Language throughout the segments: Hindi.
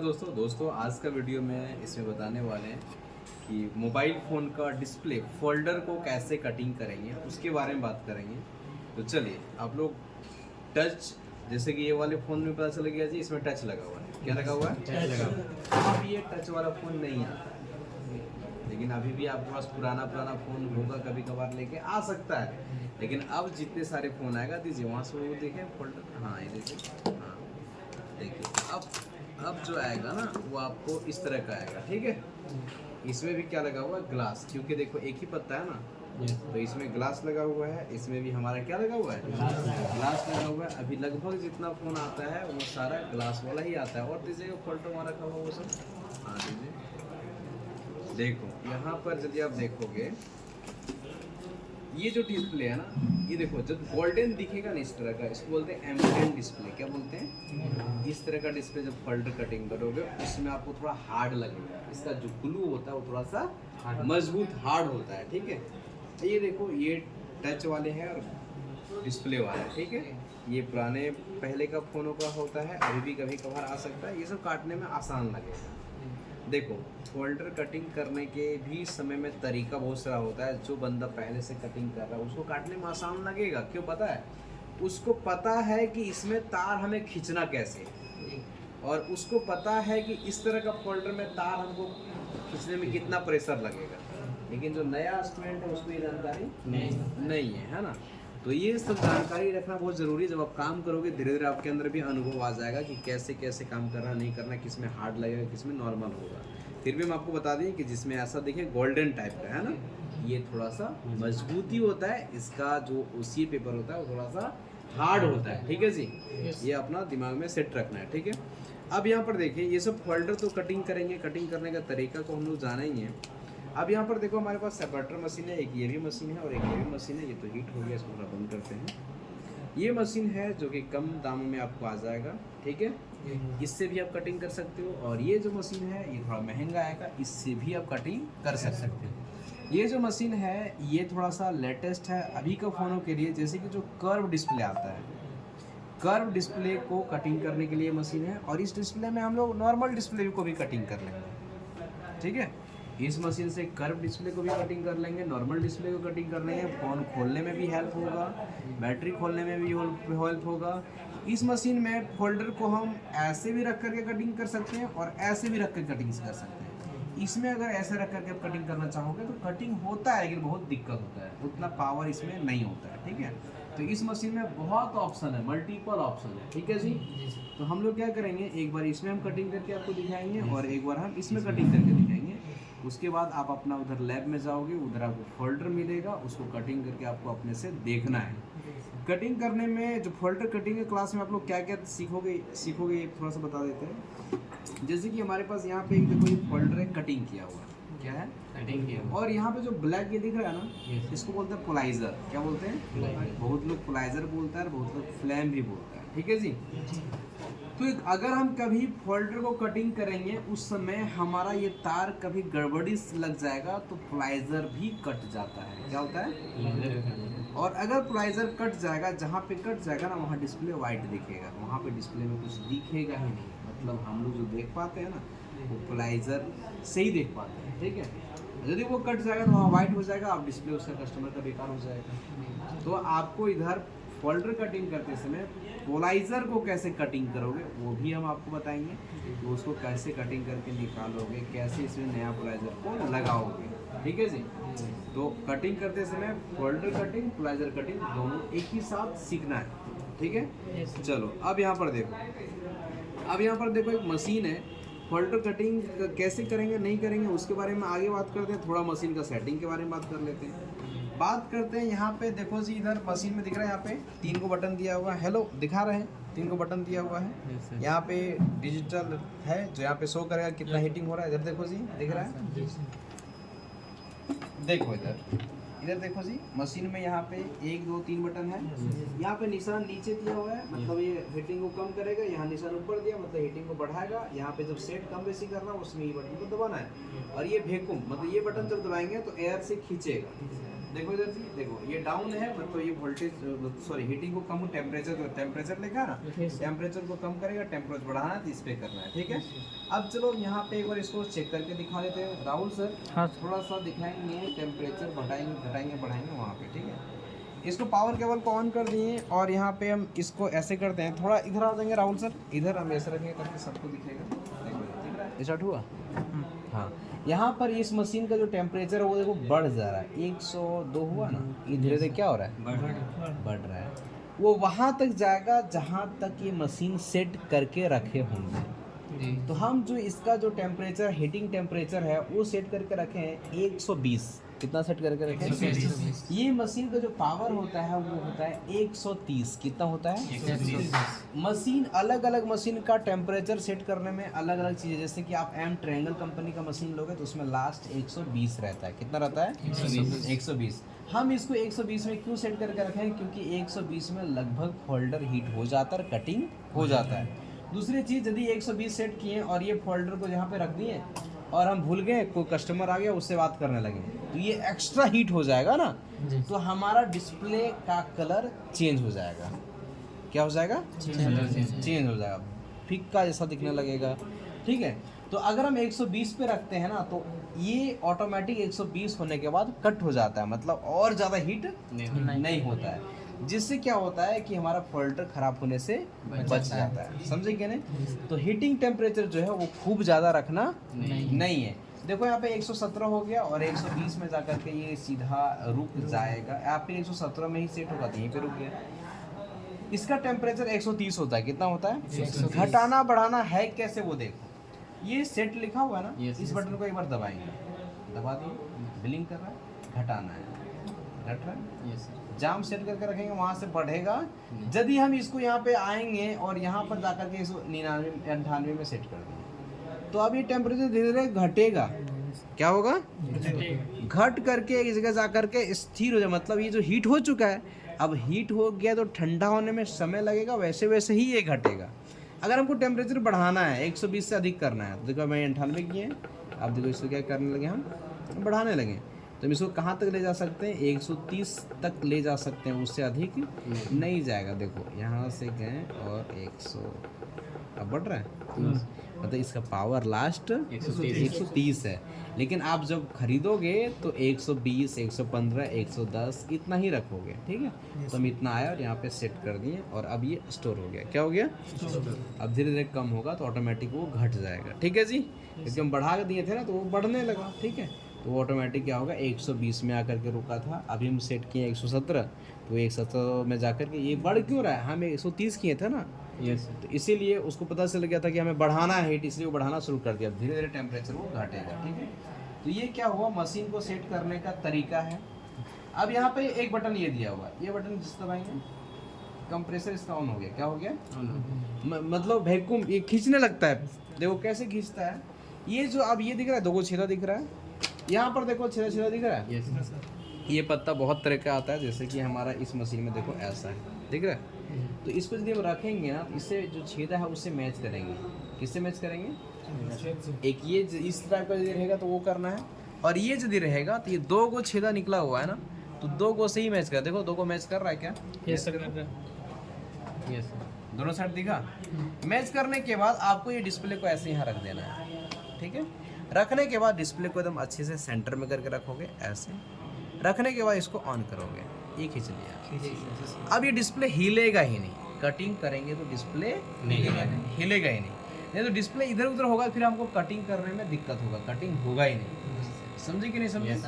दोस्तों आज का वीडियो में इसमें बताने वाले हैं कि मोबाइल फ़ोन का डिस्प्ले फोल्डर को कैसे कटिंग करेंगे उसके बारे में बात करेंगे। तो चलिए आप लोग टच, जैसे कि ये वाले फ़ोन में पता चल गया जी इसमें टच लगा हुआ है। क्या लगा हुआ है? टच लगा हुआ है। अब ये टच वाला फ़ोन नहीं आता है, लेकिन अभी भी आपके पास पुराना फ़ोन होगा, कभी कभार लेके आ सकता है। लेकिन अब जितने सारे फ़ोन आएगा दीजिए वहाँ से वो देखें फोल्डर। हाँ ये देखिए, हाँ देखिए अब जो आएगा ना वो आपको इस तरह का आएगा। ठीक है, इसमें भी क्या लगा हुआ है? ग्लास, क्योंकि देखो एक ही पत्ता है ना, तो इसमें ग्लास लगा हुआ है, इसमें भी हमारा क्या लगा हुआ है? ग्लास लगा हुआ है। अभी लगभग जितना फ़ोन आता है वो सारा ग्लास वाला ही आता है। और दीजिएगा फोल्डर हमारा रखा हुआ वो सब। हाँ दीजिए, देखो यहाँ पर यदि आप देखोगे ये जो डिस्प्ले है ना, ये देखो जब गोल्डन दिखेगा ना इस तरह का, इसको बोलते हैं एम्बेडेड डिस्प्ले। क्या बोलते हैं? इस तरह का डिस्प्ले जब फोल्डर कटिंग करोगे उसमें आपको थोड़ा हार्ड लगेगा। इसका जो ग्लू होता है वो थोड़ा सा मजबूत हार्ड होता है। ठीक है, ये देखो ये टच वाले हैं और डिस्प्ले वाला है। ठीक है, ये पुराने पहले का फ़ोनों का होता है, अभी भी कभी कभार आ सकता है। ये सब काटने में आसान लगेगा। देखो फोल्डर कटिंग करने के भी समय में तरीका बहुत सारा होता है। जो बंदा पहले से कटिंग कर रहा है उसको काटने में आसान लगेगा। क्यों पता है? उसको पता है कि इसमें तार हमें खींचना कैसे है, और उसको पता है कि इस तरह का फोल्डर में तार हमको खींचने में कितना प्रेशर लगेगा। लेकिन जो नया स्टूडेंट है उसको ये जानकारी नहीं है ना। तो ये सब जानकारी रखना बहुत ज़रूरी है। जब आप काम करोगे धीरे धीरे आपके अंदर भी अनुभव आ जाएगा कि कैसे कैसे काम करना नहीं करना, किस में हार्ड लगेगा किस में नॉर्मल होगा। फिर भी हम आपको बता दें कि जिसमें ऐसा देखिए गोल्डन टाइप का है ना, ये थोड़ा सा मजबूती होता है। इसका जो ओसी पेपर होता है वो थोड़ा सा हार्ड होता है। ठीक है जी, ये अपना दिमाग में सेट रखना है। ठीक है, अब यहाँ पर देखिए ये सब फोल्डर तो कटिंग करेंगे, कटिंग करने का तरीका को हम लोग जाना ही है। अब यहाँ पर देखो हमारे पास सेपरेटर मशीन है, एक ये भी मशीन है और एक ये भी मशीन है। ये तो हीट हो गया, इसको थोड़ा बंद करते हैं। ये मशीन है जो कि कम दाम में आपको आ जाएगा। ठीक है, इससे भी आप कटिंग कर सकते हो। और ये जो मशीन है ये थोड़ा महंगा आएगा, इससे भी आप कटिंग कर सकते हो। ये जो मशीन है ये थोड़ा सा लेटेस्ट है अभी का फ़ोनों के लिए। जैसे कि जो कर्व डिस्प्ले आता है, कर्व डिस्प्ले को कटिंग करने के लिए मशीन है। और इस डिस्प्ले में हम लोग नॉर्मल डिस्प्ले को भी कटिंग कर लेंगे। ठीक है, इस मशीन से कर्व डिस्प्ले को भी कटिंग कर लेंगे, नॉर्मल डिस्प्ले को कटिंग कर लेंगे। फ़ोन खोलने में भी हेल्प होगा, बैटरी खोलने में भी हेल्प होगा। इस मशीन में फोल्डर को हम ऐसे भी रख करके कटिंग कर सकते हैं और ऐसे भी रख कर कटिंग कर सकते हैं। इसमें अगर ऐसे रख करके आप कटिंग करना चाहोगे तो कटिंग होता है, लेकिन बहुत दिक्कत होता है, उतना पावर इसमें नहीं होता है। ठीक है, तो इस मशीन में बहुत ऑप्शन है, मल्टीपल ऑप्शन है। ठीक है जी, तो हम लोग क्या करेंगे, एक बार इसमें हम कटिंग करके आपको दिखाएंगे और एक बार हम इसमें कटिंग करके दिखाएंगे। उसके बाद आप अपना उधर लैब में जाओगे, उधर आपको फोल्डर मिलेगा, उसको कटिंग करके आपको अपने से देखना है। कटिंग करने में जो फोल्डर कटिंग के क्लास में आप लोग क्या क्या सीखोगे ये थोड़ा सा बता देते हैं। जैसे कि हमारे पास यहाँ पे एक देखो ये फोल्डर है कटिंग किया हुआ, क्या है? कटिंग किया हुआ। और यहाँ पे जो ब्लैक ये दिख रहा है ना, इसको बोलते हैं पोलाइजर। क्या बोलते हैं? बहुत लोग पोलाइजर बोलता है, बहुत लोग फ्लैम भी बोलता है। ठीक है जी, तो अगर हम कभी फोल्डर को कटिंग करेंगे उस समय हमारा ये तार कभी गड़बड़ी लग जाएगा तो पोलाइजर भी कट जाता है। क्या होता है? और अगर पोलाइजर कट जाएगा, जहाँ पे कट जाएगा ना वहाँ डिस्प्ले वाइट दिखेगा, वहाँ पे डिस्प्ले में कुछ दिखेगा ही नहीं। मतलब हम लोग जो देख पाते हैं ना वो पोलाइजर से ही देख पाते हैं। ठीक है, यदि वो कट जाएगा तो वहाँ वाइट हो जाएगा, आप डिस्प्ले उसका कस्टमर का बेकार हो जाएगा। तो आपको इधर फोल्डर कटिंग करते समय पोलाइजर को कैसे कटिंग करोगे वो भी हम आपको बताएंगे। तो उसको कैसे कटिंग करके निकालोगे, कैसे इसमें नया पोलाइजर को लगाओगे। ठीक है जी, तो कटिंग करते समय फोल्डर कटिंग पोलाइजर कटिंग दोनों एक ही साथ सीखना है। ठीक है, चलो अब यहाँ पर देखो एक मशीन है। फोल्डर कटिंग कैसे करेंगे नहीं करेंगे उसके बारे में आगे बात करते हैं। थोड़ा मशीन का सेटिंग के बारे में बात कर लेते हैं। बात करते हैं यहाँ पे देखो जी, इधर मशीन में दिख रहा है यहाँ पे 3 को बटन दिया हुआ है। हेलो दिखा रहे हैं, 3 को बटन दिया हुआ है। यहाँ पे डिजिटल है जो यहाँ पे शो करेगा कितना हीटिंग हो रहा है। इधर देखो जी, दिख रहा है? देखो इधर देखो जी, मशीन में यहाँ पे 1 2 3 बटन है। यहाँ पे निशान नीचे दिया हुआ है, मतलब ये हीटिंग को कम करेगा। यहाँ निशान ऊपर दिया मतलब हीटिंग को बढ़ाएगा। यहाँ पे जब सेट कम बेसी करना उसमें ये बटन को दबाना है। और ये वैक्यूम, मतलब ये बटन जब दबाएंगे तो एयर से खींचेगा। देखो इधर जी, देखो ये डाउन है, मतलब ये वोल्टेज सॉरी हीटिंग को कम, टेम्परेचर लिखा ना, टेम्परेचर को कम करेगा, टेम्परेचर बढ़ाना है तो इस पे करना है, ठीक है। अब चलो यहाँ पे एक बार इसको चेक करके दिखा देते हैं राहुल सर। हाँ। थोड़ा सा दिखाएंगे टेम्परेचर, घटाएंगे बढ़ाएंगे वहाँ पे, ठीक है। इसको पावर केबल को ऑन कर दिए और यहाँ पे हम इसको ऐसे करते हैं, थोड़ा इधर आ जाएंगे राहुल सर, इधर हम ऐसे रखेंगे ताकि सबको दिखेगा। देखो स्टार्ट हुआ। हाँ, यहाँ पर इस मशीन का जो टेम्परेचर है वो देखो बढ़ जा रहा है, 102 हुआ ना, ये धीरे धीरे क्या हो रहा है, बढ़ रहा है। वो वहाँ तक जाएगा जहाँ तक ये मशीन सेट करके रखे होंगे। तो हम जो इसका जो टेम्परेचर, हीटिंग टेम्परेचर है वो सेट करके रखे हैं 120। कितना सेट करके रखे हैं? 120। ये मशीन का जो पावर होता है वो होता है 130। कितना होता है? 130। मशीन अलग अलग मशीन का टेम्परेचर सेट करने में अलग अलग चीज़ें, जैसे कि आप एम ट्रायंगल कंपनी का मशीन लोगे तो उसमें लास्ट 120 रहता है। कितना रहता है? 120। हम इसको 120 में क्यों सेट करके रखे हैं? क्योंकि 120 में लगभग फोल्डर हीट हो जाता है, कटिंग हो जाता है। दूसरी चीज़, यदि 120 सेट किए और ये फोल्डर को यहाँ पे रख दिए और हम भूल गए, कोई कस्टमर आ गया उससे बात करने लगे, तो ये एक्स्ट्रा हीट हो जाएगा ना, तो हमारा डिस्प्ले का कलर चेंज हो जाएगा। क्या हो जाएगा? चेंज हो जाएगा, फिक्का जैसा दिखने लगेगा, ठीक है। तो अगर हम 120 पे रखते हैं ना तो ये ऑटोमेटिक 120 होने के बाद कट हो जाता है, मतलब और ज़्यादा हीट नहीं होता है, जिससे क्या होता है कि हमारा फोल्डर खराब होने से बच जाता है। समझे क्या नहीं? तो हीटिंग टेम्परेचर जो है वो खूब ज़्यादा रखना नहीं है। देखो यहाँ पे 117 हो गया और 120 में जाकर के ये सीधा रुक जाएगा, यहाँ पे 117 में ही सेट होगा तो यहीं पे रुक गया। इसका टेम्परेचर 130 होता है। कितना होता है? घटाना बढ़ाना है कैसे वो देखो, ये सेट लिखा हुआ है ना, इस बटन को एक बार दबाएंगे, दबा दिए, ब्लिंक कर रहा है, घटाना है, घट रहा है, जाम सेट करके रखेंगे, वहाँ से बढ़ेगा। यदि हम इसको यहाँ पे आएंगे और यहाँ पर जाकर के 199 में सेट कर देंगे तो अब ये टेम्परेचर धीरे धीरे घटेगा। क्या होगा? घट करके एक जगह जा करके स्थिर हो जाए, मतलब ये जो हीट हो चुका है, अब हीट हो गया तो ठंडा होने में समय लगेगा, वैसे वैसे ही ये घटेगा। अगर हमको टेम्परेचर बढ़ाना है, 120 से अधिक करना है, तो देखो मैं 98 किए, अब देखो इसको क्या करने लगे, हम बढ़ाने लगे, तो हम इसको कहाँ तक ले जा सकते हैं? 130 तक ले जा सकते हैं, उससे अधिक नहीं जाएगा। देखो यहाँ से गए और 100, अब बढ़ रहा है, मतलब इसका पावर लास्ट 130 है। लेकिन आप जब खरीदोगे तो 120, 115, 110 इतना ही रखोगे, ठीक है। तो हम इतना आया और यहाँ पे सेट कर दिए और अब ये स्टोर हो गया। क्या हो गया? अब धीरे धीरे कम होगा तो ऑटोमेटिक वो घट जाएगा, ठीक है जी। क्योंकि हम बढ़ा के दिए थे ना तो वो बढ़ने लगा, ठीक है। तो ऑटोमेटिक क्या होगा, 120 में आकर के रुका था, अभी हम सेट किए 117, तो 117 में जाकर के ये बढ़ क्यों रहा है? हम 130 किए थे ना, तो इसीलिए उसको पता चल गया था कि हमें बढ़ाना है हीट, इसलिए वो बढ़ाना शुरू कर दिया। धीरे धीरे टेम्परेचर वो घटेगा, ठीक है। तो ये क्या हुआ, मशीन को सेट करने का तरीका है। अब यहाँ पे एक बटन ये दिया हुआ है, ये बटन जिस दबाएंगे कंप्रेसर इसका ऑन हो गया। क्या हो गया? मतलब वैक्यूम ये खींचने लगता है। देखो कैसे खींचता है, ये जो अब ये दिख रहा है, दो छेदा दिख रहा है, यहाँ पर देखो छेदा छेदा दिख रहा है। ये पत्ता बहुत तरह का आता है, जैसे कि हमारा इस मशीन में देखो ऐसा है, दिख रहा है। तो इसको यदि हम रखेंगे ना, इससे जो छेदा है उससे मैच करेंगे। किससे मैच करेंगे? एक ये इस तरह का यदि रहेगा तो वो करना है, और ये यदि रहेगा तो ये दो गो छेदा निकला हुआ है ना, तो दो गो से ही मैच कर। देखो दो गो मैच कर रहा है क्या? यस दोनों साइड दिखा। मैच करने के बाद आपको ये डिस्प्ले को ऐसे यहाँ रख देना है, ठीक है। रखने के बाद डिस्प्ले को एकदम अच्छे से सेंटर में करके रखोगे, ऐसे रखने के बाद इसको ऑन करोगे, ये खींच लिया। अब ये डिस्प्ले हिलेगा ही नहीं, कटिंग करेंगे तो डिस्प्ले हिलेगा ही नहीं तो डिस्प्ले इधर उधर होगा, फिर हमको कटिंग करने में दिक्कत होगा, कटिंग होगा ही नहीं। समझे कि नहीं समझे?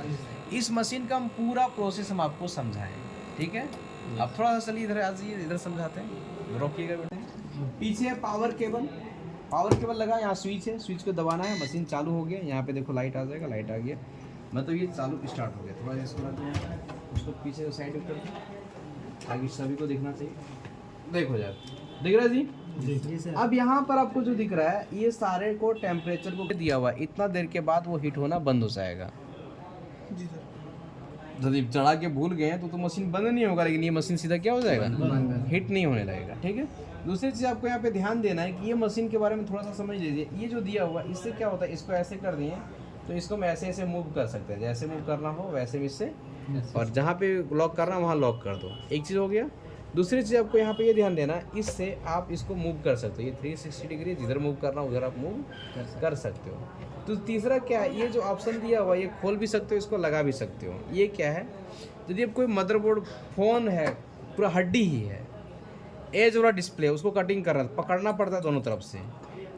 इस मशीन का हम पूरा प्रोसेस हम आपको समझाएं, ठीक है। अब थोड़ा सा चलिए इधर आ जाइए, इधर समझाते हैं, रोकिएगा बेटे। पीछे है पावर केबल, पावर केबल लगा, यहाँ स्विच है, स्विच को दबाना है, मशीन चालू हो गया। यहाँ पे देखो लाइट आ जाएगा, लाइट आ गया, मतलब ये चालू स्टार्ट हो गया। थोड़ा इसको उसको पीछे साइड में कर दो ताकि सभी को दिखना चाहिए। देखो यार, दिख रहा है जी? अब यहाँ पर आपको जो दिख रहा है, ये सारे को टेम्परेचर को दिया हुआ है, इतना देर के बाद वो हीट होना बंद हो जाएगा। जी सर। यदि चढ़ा के भूल गए तो मशीन बंद नहीं होगा, लेकिन ये मशीन सीधा क्या हो जाएगा, हीट नहीं होने लगेगा, ठीक है। दूसरी चीज़ आपको यहाँ पे ध्यान देना है कि ये मशीन के बारे में थोड़ा सा समझ लीजिए। ये जो दिया हुआ इससे क्या होता है, इसको ऐसे कर दिए तो इसको हम ऐसे ऐसे मूव कर सकते हैं, जैसे मूव करना हो वैसे भी इससे और जहाँ पे लॉक करना वहाँ लॉक कर दो। एक चीज़ हो गया। दूसरी चीज़ आपको यहाँ पे ये ध्यान देना, इससे आप इसको मूव कर सकते हो। ये 360 डिग्री जिधर मूव करना उधर आप मूव कर सकते हो। तो तीसरा क्या है, ये जो ऑप्शन दिया हुआ ये खोल भी सकते हो, इसको लगा भी सकते हो। ये क्या है, यदि अब कोई मदरबोर्ड फ़ोन है पूरा हड्डी ही है, एज वाला डिस्प्ले, उसको कटिंग करना पकड़ना पड़ता है दोनों तरफ से,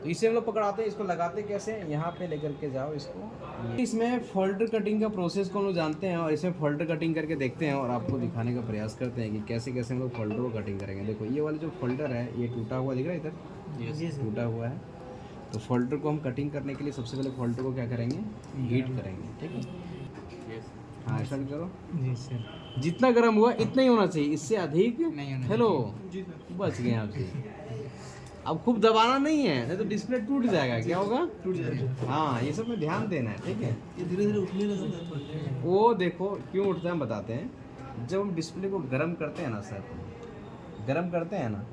तो इसे हम लोग पकड़ाते हैं। इसको लगाते कैसे, यहाँ पे लेकर के जाओ इसको। इसमें फोल्डर कटिंग का प्रोसेस को हम लोग जानते हैं और इसमें फोल्डर कटिंग करके देखते हैं और आपको दिखाने का प्रयास करते हैं कि कैसे कैसे हम लोग फोल्डर को कटिंग करेंगे। देखो ये वाला जो फोल्डर है ये टूटा हुआ दिख रहा है इधर, टूटा हुआ है। तो फोल्डर को हम कटिंग करने के लिए सबसे पहले फोल्डर को क्या करेंगे, हीट करेंगे। ठीक है, हाँ स्टार्ट करो जी सर। जितना गर्म हुआ इतना ही होना चाहिए, इससे अधिक नहीं होना। हेलो बच गए आपसे। अब खूब दबाना नहीं है, नहीं तो डिस्प्ले टूट जाएगा। क्या होगा, टूट जाएगा। हाँ ये सब में ध्यान देना है। ठीक है, ये धीरे धीरे उठने लगता है। वो देखो क्यों उठता है हम बताते हैं। जब हम डिस्प्ले को गर्म करते हैं ना सर, गर्म करते हैं ना,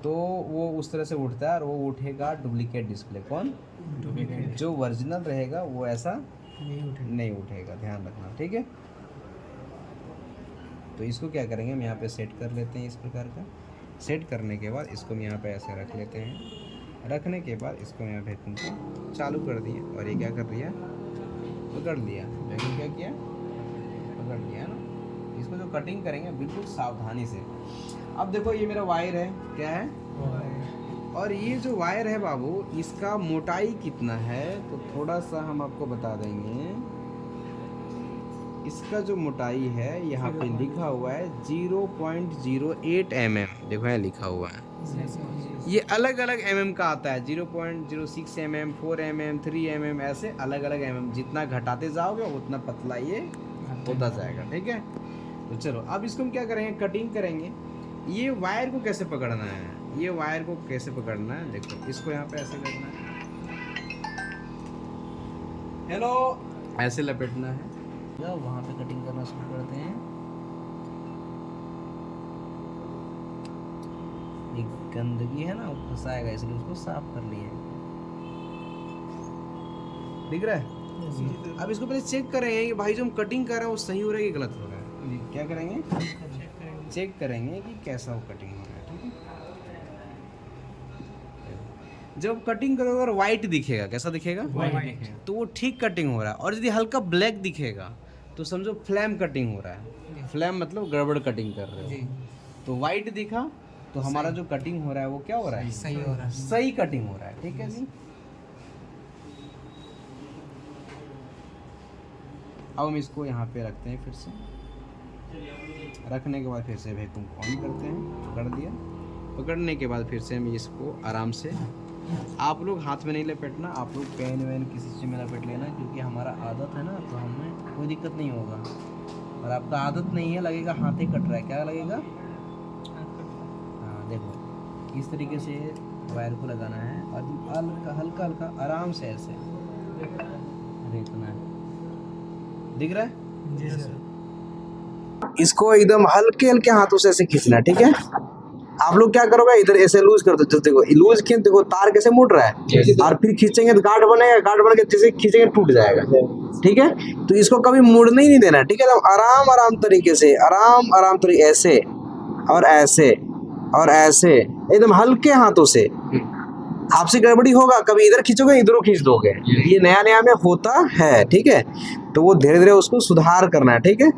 तो वो उस तरह से उठता है और वो उठेगा डुप्लीकेट डिस्प्ले। कौन, डुप्लीकेट। जो ओरिजिनल रहेगा वो ऐसा नहीं उठेगा, ध्यान रखना। ठीक है, तो इसको क्या करेंगे, हम यहाँ पे सेट कर लेते हैं इस प्रकार का। सेट करने के बाद इसको हम यहाँ पे ऐसे रख लेते हैं। रखने के बाद इसको यहाँ वैक्यूम को चालू कर दिया और ये क्या कर दिया, पकड़ लिया। वैक्यूम क्या किया, पकड़ लिया ना। इसको जो कटिंग करेंगे बिल्कुल सावधानी से। अब देखो ये मेरा वायर है, क्या है, और ये जो वायर है बाबू, इसका मोटाई कितना है तो थोड़ा सा हम आपको बता देंगे। इसका जो मोटाई है यहाँ पे लिखा हुआ है 0.08 mm। देखो यहाँ लिखा हुआ है, ये अलग अलग mm का आता है। 0.06 mm, 4 mm, 3 mm, ऐसे अलग अलग mm। जितना घटाते जाओगे उतना पतला ये होता जाएगा। ठीक है, तो चलो अब इसको हम क्या करेंगे, कटिंग करेंगे। ये वायर को कैसे पकड़ना है, ये वायर को कैसे पकड़ना है, देखो इसको यहाँ पे ऐसे करना है, हेलो ऐसे लपेटना है, वहाँ पे कटिंग करना शुरू करते हैं। एक गंदगी है ना, वो फंसाएगा, इसलिए उसको साफ कर लिए। दिख रहा है। अब इसको पहले चेक करेंगे कि भाई जो हम कटिंग कर रहे हैं वो सही हो रहा है कि गलत हो रहा है। क्या करेंगे, चेक करेंगे कि कैसा वो कटिंग हो रहा है। ठीक है, जब कटिंग करोगे और वाइट दिखेगा, कैसा दिखेगा, वाइट, तो वो ठीक कटिंग हो रहा है। और यदि हल्का ब्लैक दिखेगा तो समझो फ्लैम कटिंग हो रहा है। फ्लैम मतलब गड़बड़ कटिंग कर रहे हो। तो वाइट दिखा तो हमारा जो कटिंग हो रहा है वो क्या हो रहा है, सही हो रहा है, सही कटिंग हो रहा है। ठीक है जी। अब हम इसको यहाँ पे रखते हैं, फिर से रखने के बाद फिर से वैक्यूम को ऑन करते हैं। पकड़ दिया, पकड़ने के बाद फिर से हम इसको आराम से, आप लोग हाथ में नहीं लपेटना, आप लोग पेन वैन किसी चीज़ में लपेट लेना, क्योंकि हमारा आदत है ना, तो हमें कोई दिक्कत नहीं होगा। और आपका आदत नहीं है, लगेगा हाथ ही कट रहा है, क्या लगेगा, हाँ देखो इस तरीके से वायर को लगाना है और हल्का हल्का हल्का आराम से ऐसे देखना है। दिख रहा है जी सर। इसको एकदम हल्के हल्के हाथों से ऐसे खींचना है। ठीक है, आप लोग क्या करोगे, इधर ऐसे लूज कर दो। देखो लूज खींच, देखो तार कैसे मुड़ रहा है, और फिर खींचेंगे तो गांठ बनेगा, गांठ बन के जैसे खींचेंगे टूट जाएगा। ठीक है, तो इसको कभी मुड़ने ही नहीं देना। ठीक है, तो आराम आराम तरीके से, आराम आराम तरीके, ऐसे और ऐसे और ऐसे, एकदम हल्के हाथों से। आपसे गड़बड़ी होगा, कभी इधर खींचोगे इधरों खींच दोगे, ये नया नया में होता है। ठीक है, तो वो धीरे धीरे उसको सुधार करना है। ठीक है,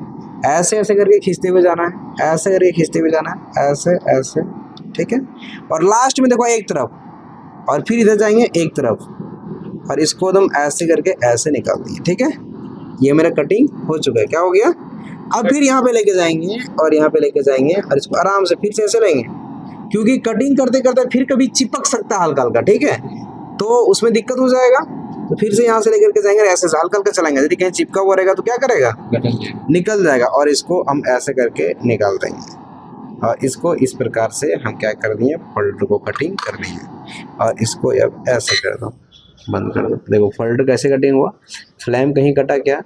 ऐसे ऐसे करके खींचते हुए जाना है, ऐसे करके खींचते हुए जाना है, ऐसे ऐसे। ठीक है, और लास्ट में देखो एक तरफ और फिर इधर जाएंगे एक तरफ, और इसको एकदम ऐसे करके ऐसे निकाल दिए। ठीक है, ये मेरा कटिंग हो चुका है। क्या हो गया, अब फिर यहाँ पे लेके जाएंगे और यहाँ पे लेके जाएंगे और इसको आराम से फिर से ऐसे लेंगे, क्योंकि कटिंग करते करते फिर कभी चिपक सकता है हल्का हल्का। ठीक है, तो उसमें दिक्कत हो जाएगा। तो फिर से यहाँ से लेकर के जाएंगे, ऐसे हल्का हल्का चलाएंगे। यदि कहीं चिपका हुआ रहेगा तो क्या करेगा, निकल जाएगा, और इसको हम ऐसे करके निकाल देंगे। और इसको इस प्रकार से हम क्या कर दिए, फोल्डर को कटिंग कर दिए। और इसको अब ऐसे कर दो, बंद कर दो। देखो फोल्डर कैसे कटिंग हुआ, फ्लैम कहीं कटा क्या,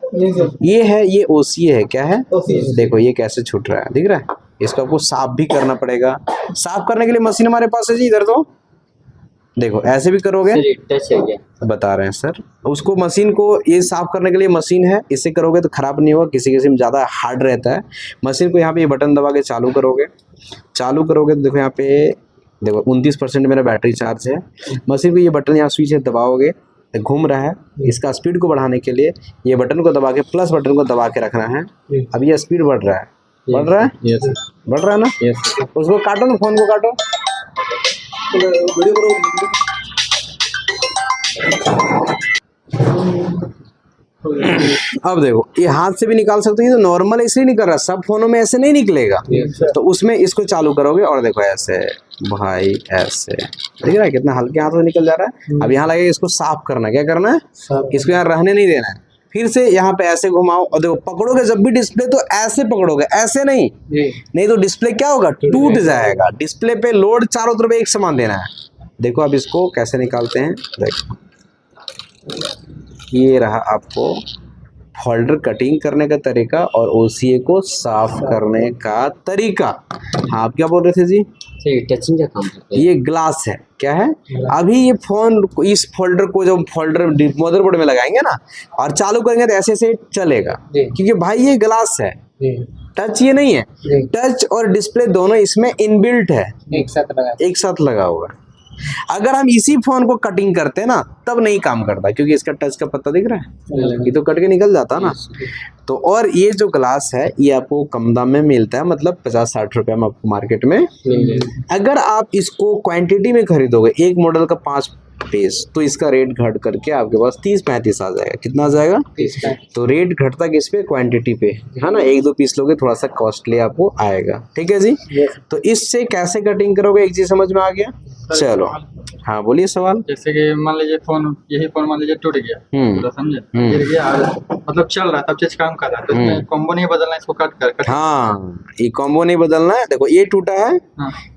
ये है, ये ओसीए है, क्या है, देखो ये कैसे छूट रहा है, दिख रहा है। इसको आपको साफ भी करना पड़ेगा। साफ करने के लिए मशीन हमारे पास है जी, इधर तो देखो ऐसे भी करोगे, टच है क्या? बता रहे हैं सर। उसको मशीन को ये साफ करने के लिए मशीन है, इससे करोगे तो खराब नहीं होगा। किसी किसी में ज़्यादा हार्ड रहता है। मशीन को यहाँ पे ये बटन दबा के चालू करोगे तो देखो यहाँ पे देखो 29% मेरा बैटरी चार्ज है। मशीन को ये बटन यहाँ स्विच है दबाओगे, घूम रहा है। इसका स्पीड को बढ़ाने के लिए ये बटन को दबा के प्लस बटन को दबा के रखना है। अब ये स्पीड बढ़ रहा है, बढ़ रहा है, बढ़ रहा है ना। उसको काटो ना, फोन को काटो। अब देखो ये हाथ से भी निकाल सकते हो, ये तो नॉर्मल ऐसे ही नहीं कर रहा, सब फोनों में ऐसे नहीं निकलेगा। तो उसमें इसको चालू करोगे और देखो ऐसे भाई, ऐसे देख रहा है कितना हल्के हाथ से निकल जा रहा है। अब यहाँ लगेगा इसको साफ करना, क्या करना है, इसको यहाँ रहने नहीं देना है। फिर से यहाँ पे ऐसे घुमाओ और देखो पकड़ोगे जब भी डिस्प्ले तो ऐसे पकड़ोगे, ऐसे नहीं तो डिस्प्ले क्या होगा, टूट जाएगा। डिस्प्ले पे लोड चारों तरफ एक समान देना है। देखो अब इसको कैसे निकालते हैं, देखो ये रहा आपको फोल्डर कटिंग करने का तरीका और OCA को साफ करने का तरीका। हाँ आप क्या बोल रहे थे जी? टचिंग का काम करता है। ये ग्लास है, क्या है, अभी ये फोन इस फोल्डर को जब फोल्डर मदरबोर्ड में लगाएंगे ना और चालू करेंगे तो ऐसे ऐसे चलेगा, क्योंकि भाई ये ग्लास है, टच ये नहीं है। टच और डिस्प्ले दोनों इसमें इनबिल्ट है, एक साथ लगा हुआ है। अगर हम इसी फोन को कटिंग करते ना तब नहीं काम करता, क्योंकि इसका टच का पत्ता दिख रहा है, ये तो कट के निकल जाता ना। तो और ये जो ग्लास है ये आपको कम दाम में मिलता है, मतलब 50-60 रुपए में आपको मार्केट में। अगर आप इसको क्वांटिटी में खरीदोगे, एक मॉडल का 5 पीस, तो इसका रेट घट करके आपके पास 30-35 आ जाएगा। कितना आ जाएगा? तो रेट घटता किस पे, क्वांटिटी पे, है ना। 1-2 पीस लोगे थोड़ा सा कॉस्टली आपको आएगा, ठीक है जी। तो इससे कैसे कटिंग करोगे, एक चीज समझ में आ गया। चलो हाँ बोलिए सवाल। जैसे कि मान लीजिए यही फोन मान लीजिए टूट गया, पूरा समझे, गिर गया और मतलब चल रहा है, सब चीज काम कर रहा है, तो इसमें कॉम्बो नहीं बदलना है, इसको कट हाँ ये कॉम्बो नहीं बदलना है। देखो ये टूटा है,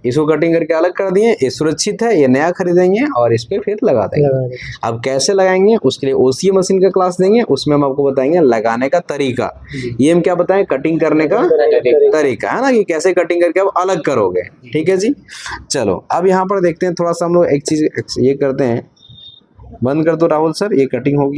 इसको कटिंग करके अलग कर दिए, ये सुरक्षित है, ये नया खरीदेंगे और इस पे फिर लगा देंगे। अब कैसे लगाएंगे उसके लिए OCA मशीन का क्लास देंगे, उसमें हम आपको बताएंगे लगाने का तरीका। ये हम क्या बताएं, कटिंग करने का तरीका, है ना, कि कैसे कटिंग करके आप अलग करोगे, ठीक है जी। चलो अब यहाँ पर देखते हैं, थोड़ा सा हम लोग एक चीज ये करते हैं, बंद कर दो राहुल सर, ये कटिंग होगी।